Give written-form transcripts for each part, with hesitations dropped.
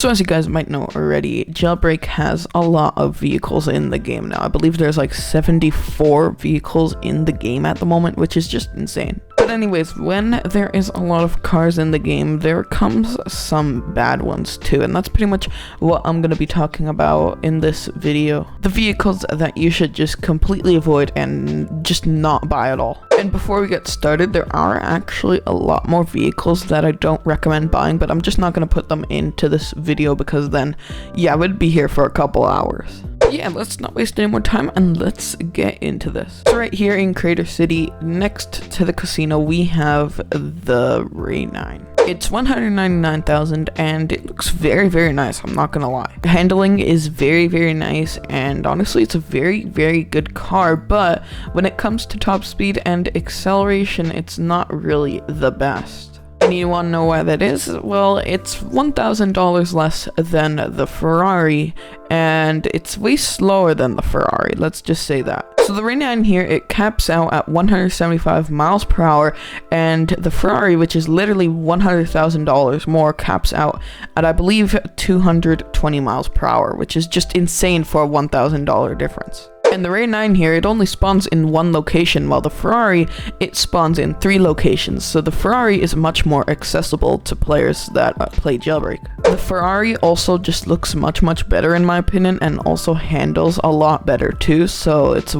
So as you guys might know already, Jailbreak has a lot of vehicles in the game now. I believe there's like 74 vehicles in the game at the moment, which is just insane. But anyways, when there is a lot of cars in the game, there comes some bad ones too, and that's pretty much what I'm going to be talking about in this video. The vehicles that you should just completely avoid and just not buy at all. And before we get started, there are actually a lot more vehicles that I don't recommend buying, but I'm just not going to put them into this video because then, yeah, we'd be here for a couple hours. Yeah, let's not waste any more time and let's get into this. So right here in Crater City, next to the casino, we have the Ray 9. It's 199,000 and it looks very, very nice, I'm not gonna lie. Handling is very, very nice, and honestly it's a very, very good car, but when it comes to top speed and acceleration, it's not really the best. And you want to know why that is? Well, it's $1,000 less than the Ferrari, and it's way slower than the Ferrari, let's just say that. So the Ray 9 here, it caps out at 175 miles per hour, and the Ferrari, which is literally $100,000 more, caps out at, I believe, 220 miles per hour, which is just insane for a $1,000 difference. And the Ray 9 here, it only spawns in one location, while the Ferrari, it spawns in 3 locations. So the Ferrari is much more accessible to players that play Jailbreak. The Ferrari also just looks much better in my opinion, and also handles a lot better too. So it's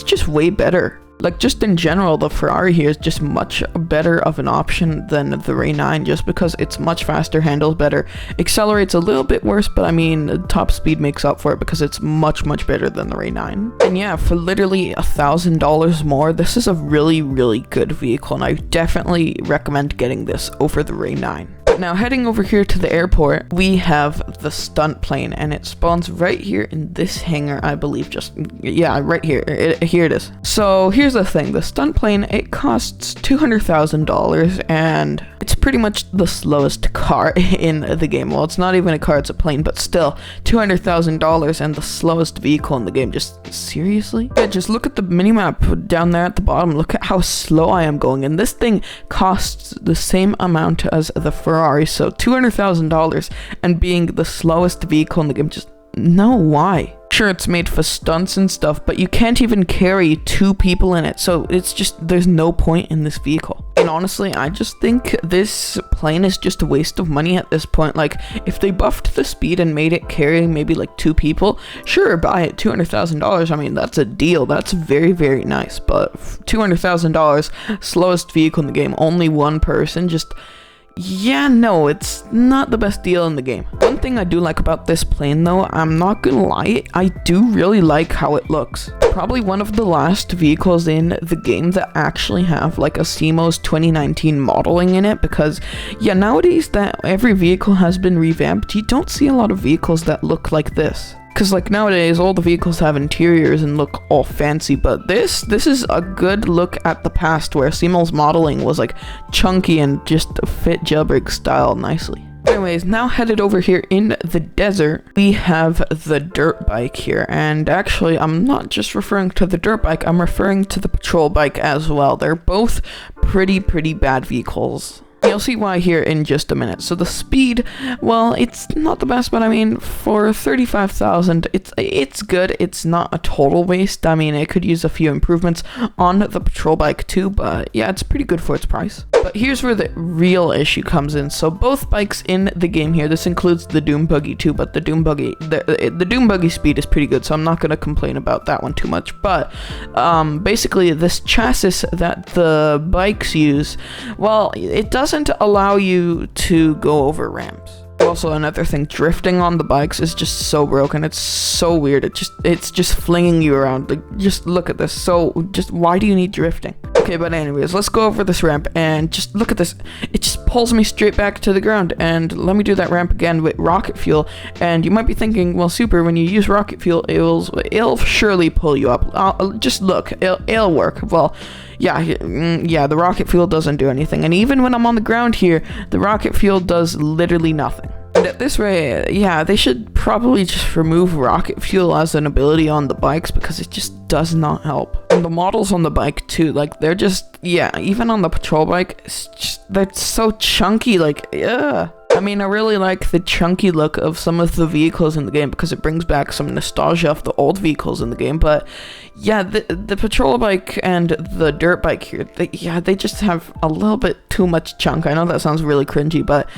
just way better. Like, just in general, the Ferrari here is just much better of an option than the Ray 9, just because it's much faster, handles better, accelerates a little bit worse, but I mean, top speed makes up for it because it's much better than the Ray 9. And yeah, for literally $1,000 more, this is a really good vehicle, and I definitely recommend getting this over the Ray 9. Now, heading over here to the airport, we have the Stunt Plane, and it spawns right here in this hangar, I believe. Yeah, right here. Here it is. So here's the thing. The Stunt Plane, it costs $200,000, and it's pretty much the slowest car in the game. Well, it's not even a car, it's a plane, but still, $200,000 and the slowest vehicle in the game. Just seriously? Yeah, just look at the minimap down there at the bottom. Look at how slow I am going, and this thing costs the same amount as the Ferrari. So $200,000 and being the slowest vehicle in the game, just no, why? Sure, it's made for stunts and stuff, but you can't even carry 2 people in it, so it's just, there's no point in this vehicle. And honestly, I just think this plane is just a waste of money at this point. Like, if they buffed the speed and made it carry maybe like 2 people, sure, buy it, $200,000. I mean, that's a deal. That's very nice, but $200,000, slowest vehicle in the game, only 1 person, just... yeah, no, it's not the best deal in the game. One thing I do like about this plane though, I'm not gonna lie, I do really like how it looks. Probably one of the last vehicles in the game that actually have like a CMOS 2019 modeling in it, because yeah, nowadays that every vehicle has been revamped, you don't see a lot of vehicles that look like this. Because like nowadays, all the vehicles have interiors and look all fancy, but this is a good look at the past where CMOS modeling was like chunky and just fit Jailbreak style nicely. Anyways, now headed over here in the desert, we have the dirt bike here, and actually I'm not just referring to the dirt bike, I'm referring to the patrol bike as well. They're both pretty bad vehicles. You'll see why here in just a minute. So the speed, well, it's not the best, but I mean, for 35,000, it's good. It's not a total waste. I mean, it could use a few improvements on the patrol bike too, but yeah, it's pretty good for its price. But here's where the real issue comes in. So both bikes in the game here, this includes the Doom Buggy too, but the Doom Buggy speed is pretty good, so I'm not going to complain about that one too much. But basically, this chassis that the bikes use, well, it doesn't allow you to go over ramps. Also, another thing, drifting on the bikes is just so broken. It's so weird. It's just flinging you around. Like, just look at this. So just why do you need drifting? Okay, but anyways, let's go over this ramp and just look at this. It just pulls me straight back to the ground. And let me do that ramp again with rocket fuel. And you might be thinking, well, super, when you use rocket fuel, it'll surely pull you up. Just look, it'll work. Well, yeah, the rocket fuel doesn't do anything. And even when I'm on the ground here, the rocket fuel does literally nothing. And at this rate, yeah, they should probably just remove rocket fuel as an ability on the bikes because it just does not help. And the models on the bike too, like they're just, yeah, even on the patrol bike, it's just, they're so chunky, like, yeah. I mean, I really like the chunky look of some of the vehicles in the game because it brings back some nostalgia of the old vehicles in the game. But yeah, the patrol bike and the dirt bike here, they just have a little bit too much chunk. I know that sounds really cringy, but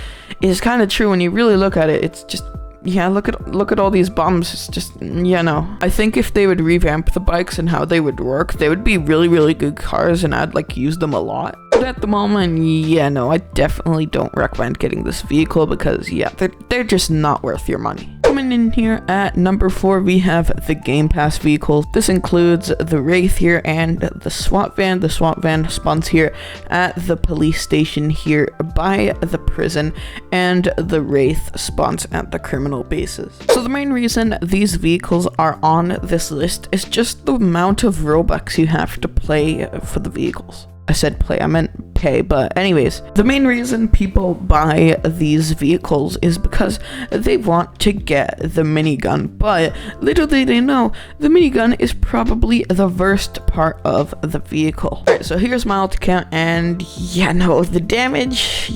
it's kind of true when you really look at it. It's just, yeah, look at all these bumps. It's just, yeah, no. I think if they would revamp the bikes and how they would work, they would be really, really good cars, and I'd like use them a lot. But at the moment, yeah, no, I definitely don't recommend getting this vehicle because, yeah, they're just not worth your money. Coming in here at number 4, we have the Game Pass vehicles. This includes the Wraith here and the SWAT van. The SWAT van spawns here at the police station here by the prison, and the Wraith spawns at the criminal bases. So the main reason these vehicles are on this list is just the amount of Robux you have to play for the vehicles. I said play, I meant pay, but anyways, the main reason people buy these vehicles is because they want to get the minigun, but little do they know, the minigun is probably the worst part of the vehicle. Alright, so here's my ult count, and yeah, no, the damage,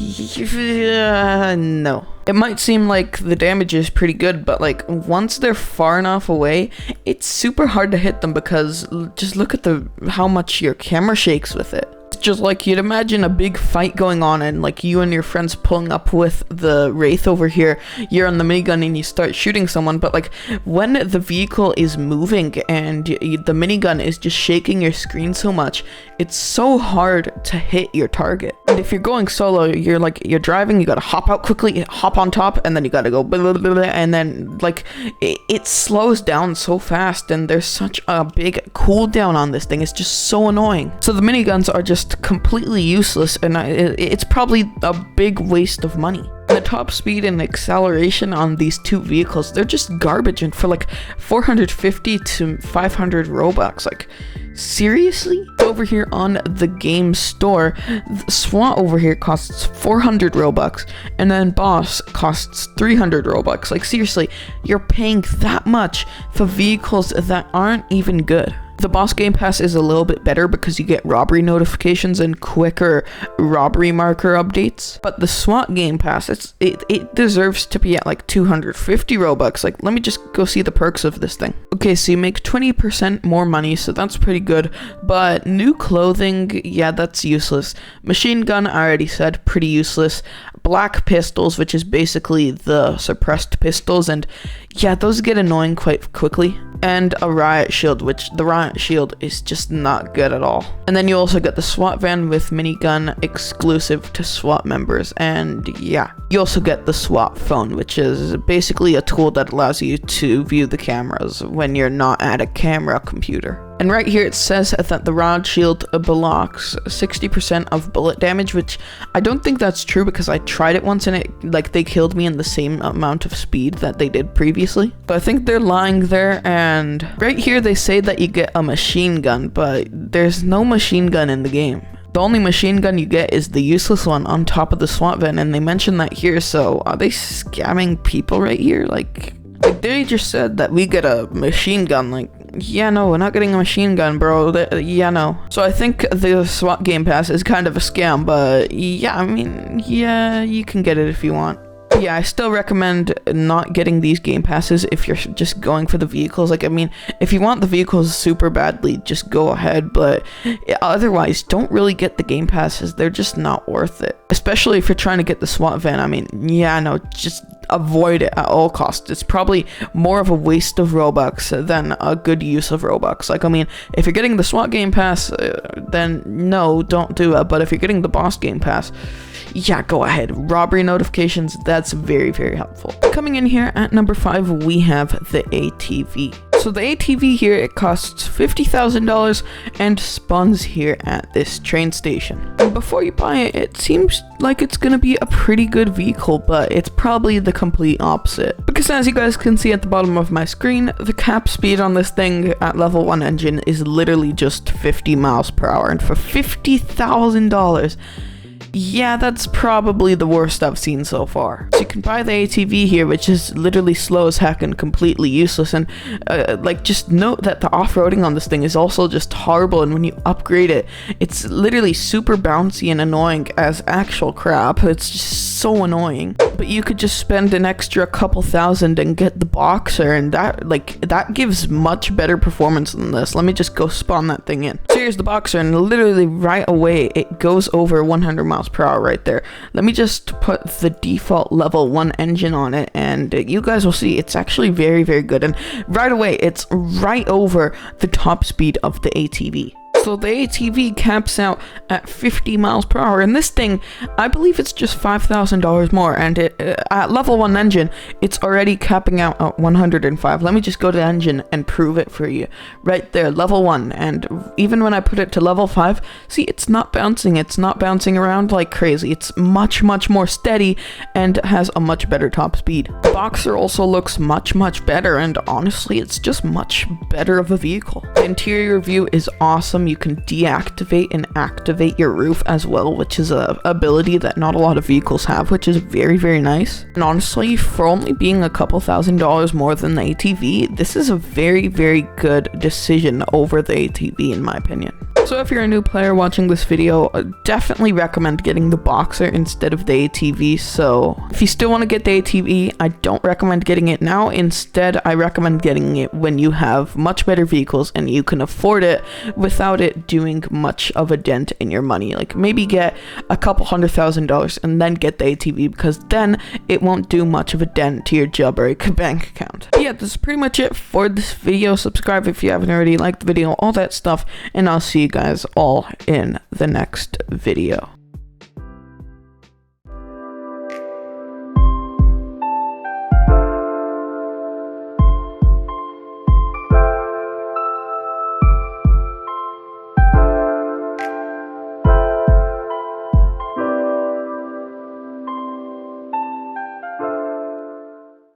no. It might seem like the damage is pretty good, but like once they're far enough away, it's super hard to hit them because just look at how much your camera shakes with it. Just like you'd imagine a big fight going on and like you and your friends pulling up with the Wraith over here, you're on the minigun and you start shooting someone, but like when the vehicle is moving and the minigun is just shaking your screen so much, it's so hard to hit your target. And if you're going solo, you're driving, you gotta hop out quickly, hop on top, and then you gotta go blah, blah, blah, blah, and then like it slows down so fast, and there's such a big cooldown on this thing. It's just so annoying. So the miniguns are just completely useless, and it's probably a big waste of money. The top speed and acceleration on these two vehicles, they're just garbage, and for like 450 to 500 Robux, like seriously? Over here on the game store, the SWAT over here costs 400 Robux, and then Boss costs 300 Robux. Like seriously, you're paying that much for vehicles that aren't even good. The Boss Game Pass is a little bit better because you get robbery notifications and quicker robbery marker updates. But the SWAT Game Pass, it deserves to be at like 250 Robux. Like, let me just go see the perks of this thing. Okay, so you make 20% more money, so that's pretty good. But new clothing, yeah, that's useless. Machine gun, I already said, pretty useless. Black pistols, which is basically the suppressed pistols, and yeah, those get annoying quite quickly. And a riot shield, which the riot shield is just not good at all. And then you also get the SWAT van with minigun exclusive to SWAT members, and yeah, you also get the SWAT phone, which is basically a tool that allows you to view the cameras when you're not at a camera computer. And right here it says that the riot shield blocks 60% of bullet damage, which I don't think that's true because I tried it once and they killed me in the same amount of speed that they did previously. So I think they're lying there. And right here they say that you get a machine gun, but there's no machine gun in the game. The only machine gun you get is the useless one on top of the SWAT van, and they mention that here. So are they scamming people right here? Like they just said that we get a machine gun. Like, yeah, no, we're not getting a machine gun, bro. Yeah, no. So I think the SWAT Game Pass is kind of a scam, but yeah, I mean, yeah, you can get it if you want. Yeah, I still recommend not getting these game passes if you're just going for the vehicles. Like, I mean, if you want the vehicles super badly, just go ahead, but otherwise, don't really get the game passes. They're just not worth it. Especially if you're trying to get the SWAT van. I mean, yeah, no, just avoid it at all costs. It's probably more of a waste of Robux than a good use of Robux. Like, I mean, if you're getting the SWAT game pass, then no, don't do it. But if you're getting the Boss game pass, yeah, go ahead. Robbery notifications, that's very, very helpful. Coming in here at number 5, we have the ATV. So the ATV here, it costs $50,000 and spawns here at this train station. And before you buy it, it seems like it's gonna be a pretty good vehicle, but it's probably the complete opposite. Because as you guys can see at the bottom of my screen, the cap speed on this thing at level 1 engine is literally just 50 miles per hour. And for $50,000, yeah, that's probably the worst I've seen so far. So you can buy the ATV here, which is literally slow as heck and completely useless. And like, just note that the off-roading on this thing is also just horrible. And when you upgrade it, it's literally super bouncy and annoying as actual crap. It's just so annoying. but you could just spend an extra couple thousand and get the Boxer, and that gives much better performance than this. Let me just go spawn that thing in. So here's the Boxer, and literally right away it goes over 100 miles per hour right there. Let me just put the default level 1 engine on it, and you guys will see it's actually very, very good. And right away it's right over the top speed of the ATV. So the ATV caps out at 50 miles per hour, and this thing, I believe it's just $5,000 more, and at level 1 engine, it's already capping out at 105. Let me just go to engine and prove it for you. Right there, level 1, and even when I put it to level 5, see, it's not bouncing around like crazy. It's much, much more steady and has a much better top speed. The Boxer also looks much, much better, and honestly, it's just much better of a vehicle. The interior view is awesome. You can deactivate and activate your roof as well, which is a ability that not a lot of vehicles have, which is very, very nice. And honestly, for only being a couple $1,000s more than the ATV, this is a very, very good decision over the ATV in my opinion. So if you're a new player watching this video, I definitely recommend getting the Boxer instead of the ATV. So if you still want to get the ATV, I don't recommend getting it now. Instead, I recommend getting it when you have much better vehicles and you can afford it without it doing much of a dent in your money. Like maybe get a couple $100,000 and then get the ATV, because then it won't do much of a dent to your Jailbreak bank account. But yeah, this is pretty much it for this video. Subscribe if you haven't already, like the video, all that stuff, and I'll see you guys all in the next video.